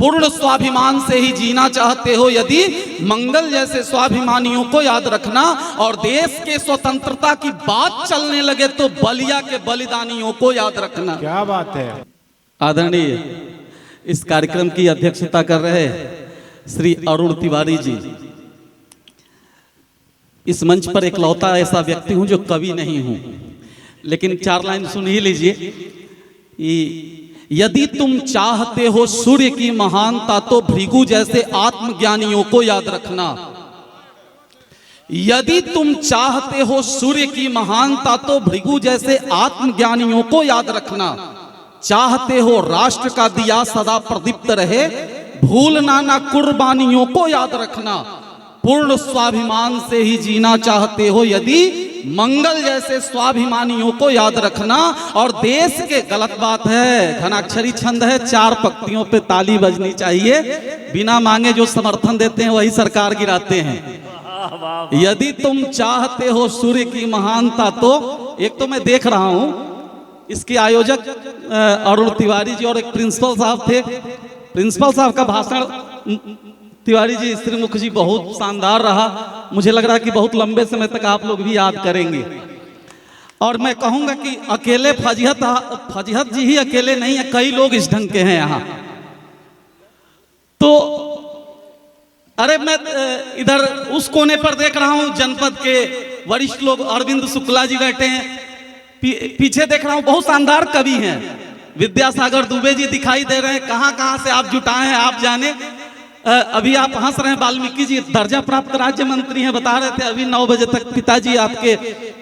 पूर्ण स्वाभिमान से ही जीना चाहते हो यदि मंगल जैसे स्वाभिमानियों को याद रखना, और देश के स्वतंत्रता की बात चलने लगे तो बलिया के बलिदानियों को याद रखना। क्या बात है। आदरणीय इस कार्यक्रम की अध्यक्षता कर रहे श्री अरुण तिवारी जी। इस मंच पर एकलौता ऐसा व्यक्ति हूं जो कवि नहीं हूं, लेकिन 4 लाइन सुन ही लीजिए। यदि तुम चाहते हो सूर्य की महानता तो भृगु जैसे आत्मज्ञानियों को याद रखना। यदि तुम चाहते हो सूर्य की महानता तो भृगु जैसे आत्मज्ञानियों को याद रखना। चाहते हो राष्ट्र का दिया सदा प्रदीप्त रहे, भूलना ना कुर्बानियों को याद रखना। पूर्ण स्वाभिमान से ही जीना चाहते हो यदि मंगल जैसे स्वाभिमानियों को याद रखना। और देश के, गलत बात है, घनाक्षरी छंद है, 4 पंक्तियों पे ताली बजनी चाहिए। बिना मांगे जो समर्थन देते हैं वही सरकार गिराते हैं। यदि तुम चाहते हो सूर्य की महानता तो, एक तो मैं देख रहा हूं इसके आयोजक अरुण तिवारी जी और एक प्रिंसिपल साहब थे। प्रिंसिपल साहब का भाषण तिवारी जी, श्रीमुख जी, बहुत शानदार रहा। मुझे लग रहा है कि बहुत लंबे समय तक आप लोग भी याद करेंगे। और मैं कहूंगा कि अकेले फजीहत जी ही अकेले नहीं है, कई लोग इस ढंग के हैं यहाँ। तो अरे मैं इधर उस कोने पर देख रहा हूं जनपद के वरिष्ठ लोग, अरविंद शुक्ला जी बैठे हैं। पीछे देख रहा हूं बहुत शानदार कवि हैं, विद्यासागर दुबे जी दिखाई दे रहे हैं। कहां कहां से आप जुटाए हैं आप जाने। अभी आप हंस रहे हैं, वाल्मीकि जी दर्जा प्राप्त राज्य मंत्री हैं, बता रहे थे अभी 9 बजे तक पिताजी आपके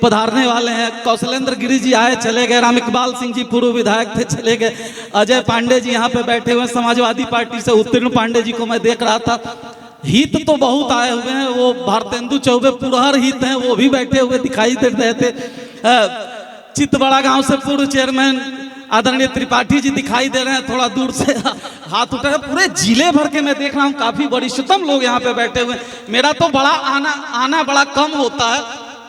पधारने वाले हैं। कौशलेंद्र गिरी जी आए चले गए, राम इकबाल सिंह जी पूर्व विधायक थे चले गए। अजय पांडे जी यहाँ पे बैठे हुए, समाजवादी पार्टी से उत्तीर्ण पांडे जी को मैं देख रहा था। हित तो बहुत आए हुए हैं, वो भारतेंदु चौबे पुरहर हित हैं, वो भी बैठे हुए दिखाई दे रहे थे। चितबड़ा गांव से पूर्व चेयरमैन आदरणीय त्रिपाठी जी दिखाई दे रहे हैं, थोड़ा दूर से हाथ उठा है। पूरे जिले भर के मैं देख रहा हूँ काफी वरिष्ठतम लोग यहाँ पे बैठे हुए। मेरा तो बड़ा आना बड़ा कम होता है,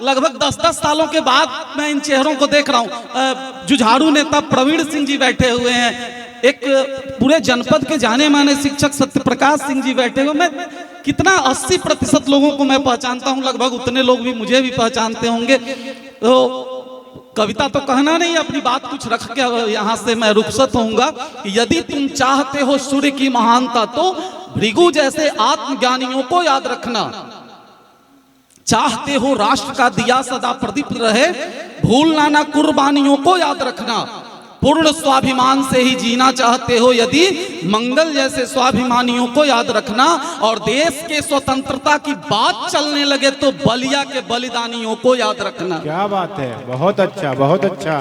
लगभग 10-10 सालों के बाद मैं इन चेहरों को देख रहा हूँ। जुझारू नेता प्रवीण सिंह जी बैठे हुए हैं, एक पूरे जनपद के जाने माने शिक्षक सत्यप्रकाश सिंह जी बैठे हुए। मैं कितना 80% लोगों को मैं पहचानता हूँ, लगभग उतने लोग भी मुझे भी पहचानते होंगे। तो कविता तो कहना नहीं, अपनी बात कुछ रख के यहां से मैं रुखसत होऊंगा। यदि तुम चाहते हो सूर्य की महानता तो भृगु जैसे आत्मज्ञानियों को याद रखना। चाहते हो राष्ट्र का दिया सदा प्रदीप्त रहे, भूलना ना कुर्बानियों को याद रखना। पूर्ण स्वाभिमान से ही जीना चाहते हो यदि मंगल जैसे स्वाभिमानियों को याद रखना। और देश के स्वतंत्रता की बात चलने लगे तो बलिया के बलिदानियों को याद रखना। क्या बात है, बहुत अच्छा, बहुत अच्छा,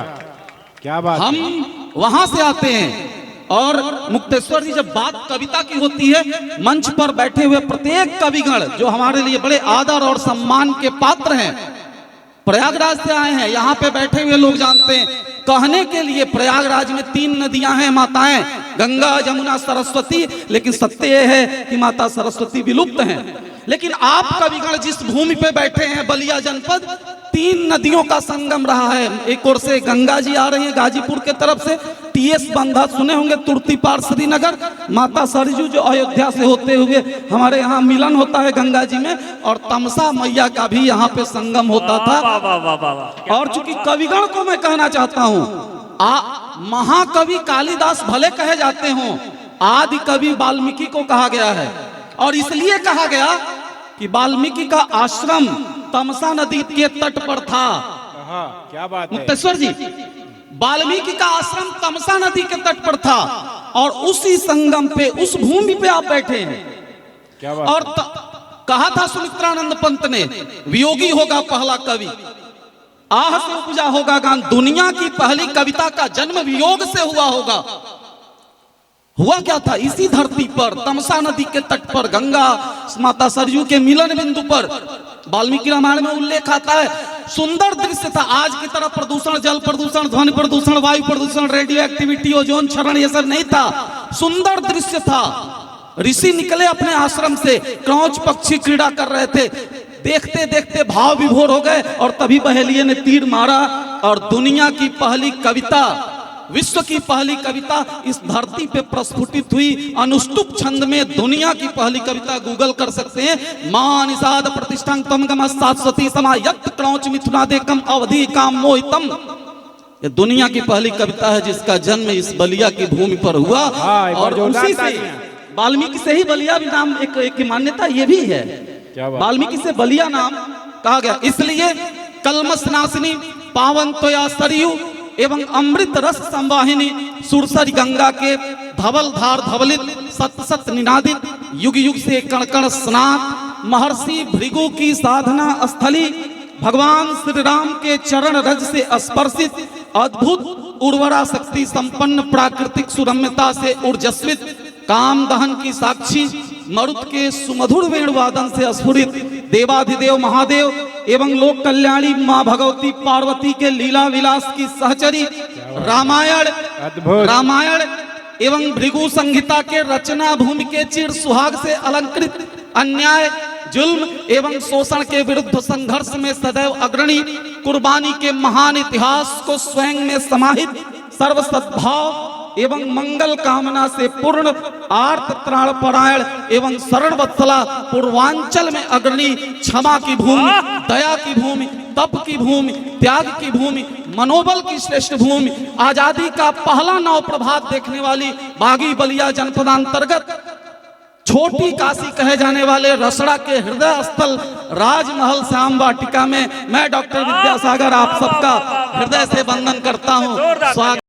क्या बात। हम वहां से आते हैं। और मुक्तेश्वर जी, जब बात कविता की होती है, मंच पर बैठे हुए प्रत्येक कविगण जो हमारे लिए बड़े आदर और सम्मान के पात्र हैं, प्रयागराज से आए हैं। यहाँ पे बैठे हुए लोग जानते हैं, कहने के लिए प्रयागराज में 3 नदियां हैं माताएं, गंगा जमुना सरस्वती, लेकिन सत्य यह है कि माता सरस्वती विलुप्त हैं। लेकिन आप कविगण जिस भूमि पे बैठे हैं, बलिया जनपद, 3 नदियों का संगम रहा है। एक ओर से गंगा जी आ रही है गाजीपुर के तरफ से, TS बंधा सुने होंगे, तुर्तीपार श्रीनगर, माता सरजू जो अयोध्या से होते हुए हमारे यहाँ मिलन होता है गंगा जी में, और तमसा मैया का भी यहाँ पे संगम होता था। और चूंकि कविगण को मैं कहना चाहता हूँ, महाकवि कालिदास भले कहे जाते हों, आदि कवि वाल्मीकि को कहा गया है। और इसलिए कहा गया कि वाल्मीकि का आश्रम तमसा नदी के तट पर था। क्या बात है मुक्तेश्वर जी, वाल्मीकि का आश्रम तमसा नदी के तट पर था, और उसी संगम पे, उस भूमि पे आप बैठे हैं। क्या बात। और कहा था सुमित्रानंद पंत ने, वियोगी होगा पहला कवि, आह से उपजा होगा गान। दुनिया की पहली कविता का जन्म वियोग से हुआ होगा। हुआ क्या था? इसी धरती पर, तमसा नदी के तट पर, गंगा माता सरयू के मिलन बिंदु पर, वाल्मीकि रामायण में उल्लेख आता है। सुंदर दृश्य था। आज की तरह प्रदूषण, जल प्रदूषण, ध्वनि प्रदूषण, वायु प्रदूषण, रेडियो एक्टिविटी, ओजोन क्षरण, ये सब नहीं था। सुंदर दृश्य था। ऋषि निकले अपने आश्रम से, क्रौच पक्षी क्रीड़ा कर रहे थे। देखते देखते भाव विभोर हो गए, और तभी बहेलिये ने तीर मारा, और दुनिया की पहली कविता विश्व की पहली कविता इस धरती पे प्रस्फुटित हुई अनुष्टुप छंद में, दुनिया की पहली कविता गूगल कर सकते हैं। मां निषाद प्रतिष्ठं तम गम सास्वती समायत्त क्रौच मिथुनादेकम अवधि काम मोहितम। ये दुनिया की पहली कविता है जिसका जन्म इस बलिया की भूमि पर हुआ। हाँ, एक बार और जोरदार उसी से तालियां। वाल्मीकि से ही बलिया भी नाम एक मान्यता ये भी है, क्या बात। वाल्मीकि से बलिया नाम कहा गया। इसलिए कलमस नाशिनी पावन तोया सरयू एवं अमृत रस संवाहिनी सुरसरी गंगा के धवल धार धवलित सत सत निनादित युग युग से कण कण स्नात महर्षि भृगु की साधना स्थली भगवान श्री राम के चरण रज से स्पर्शित अद्भुत उर्वरा शक्ति संपन्न प्राकृतिक सुरम्यता से ऊर्जस्वित काम दहन की साक्षी मरुत के सुमधुर वेणुवादन से स्फुरित देवाधिदेव महादेव एवं लोक कल्याणी मां भगवती पार्वती के लीला विलास की सहचरी रामायण अद्भुत। रामायण एवं भृगु संहिता के रचना भूमि के चिर सुहाग से अलंकृत अन्याय जुल्म एवं शोषण के विरुद्ध संघर्ष में सदैव अग्रणी कुर्बानी के महान इतिहास को स्वयं में समाहित सर्व सद्भाव एवं मंगल कामना से पूर्ण आर्त त्राण परायण एवं शरण वत्सला पूर्वांचल में अग्रणी क्षमा की भूमि, दया की भूमि, तप की भूमि, त्याग की भूमि, मनोबल की श्रेष्ठ भूमि, आजादी का पहला नव प्रभात देखने वाली बागी बलिया जनपदांतर्गत छोटी काशी कहे जाने वाले रसड़ा के हृदय स्थल राजमहल श्याम वाटिका में मैं डॉक्टर विद्यासागर आप सबका हृदय से वंदन करता हूँ। स्वागत